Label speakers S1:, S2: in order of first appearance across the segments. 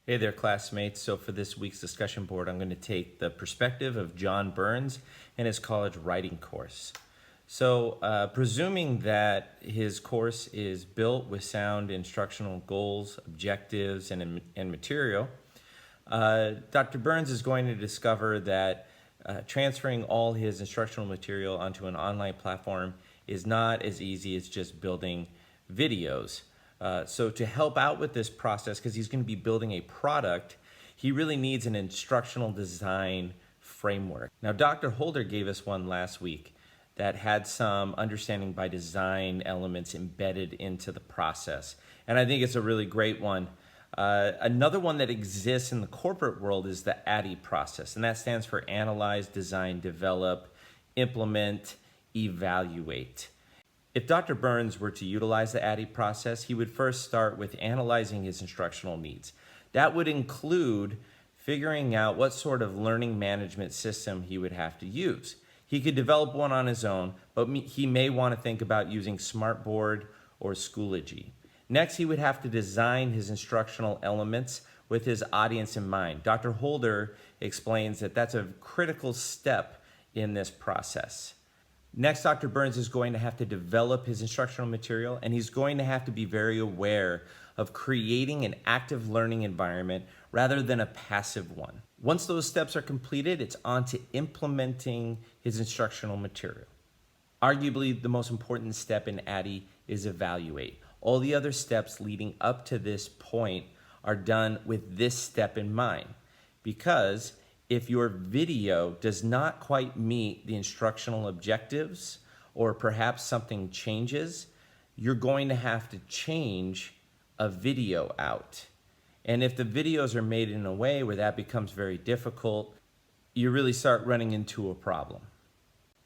S1: Hey there, classmates. So for this week's discussion board, I'm going to take the perspective of John Burns and his college writing course. So presuming that his course is built with sound instructional goals, objectives, and material, Dr. Burns is going to discover that transferring all his instructional material onto an online platform is not as easy as just building videos. So to help out with this process, because he's going to be building a product, he really needs an instructional design framework. Now, Dr. Holder gave us one last week that had some understanding by design elements embedded into the process. And I think it's a really great one. Another one that exists in the corporate world is the ADDIE process, and that stands for Analyze, Design, Develop, Implement, Evaluate. If Dr. Burns were to utilize the ADDIE process, he would first start with analyzing his instructional needs. That would include figuring out what sort of learning management system he would have to use. He could develop one on his own, but he may want to think about using Smartboard or Schoology. Next, he would have to design his instructional elements with his audience in mind. Dr. Holder explains that that's a critical step in this process. Next, Dr. Burns is going to have to develop his instructional material, and he's going to have to be very aware of creating an active learning environment rather than a passive one. Once those steps are completed, it's on to implementing his instructional material. Arguably, the most important step in ADDIE is evaluate. All the other steps leading up to this point are done with this step in mind, because if your video does not quite meet the instructional objectives, or perhaps something changes, you're going to have to change a video out. And if the videos are made in a way where that becomes very difficult, you really start running into a problem.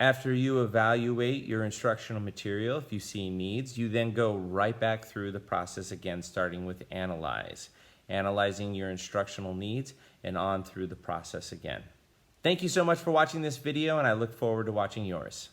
S1: After you evaluate your instructional material, if you see needs, you then go right back through the process again, starting with analyze. Analyzing your instructional needs and on through the process again. Thank you so much for watching this video, and I look forward to watching yours.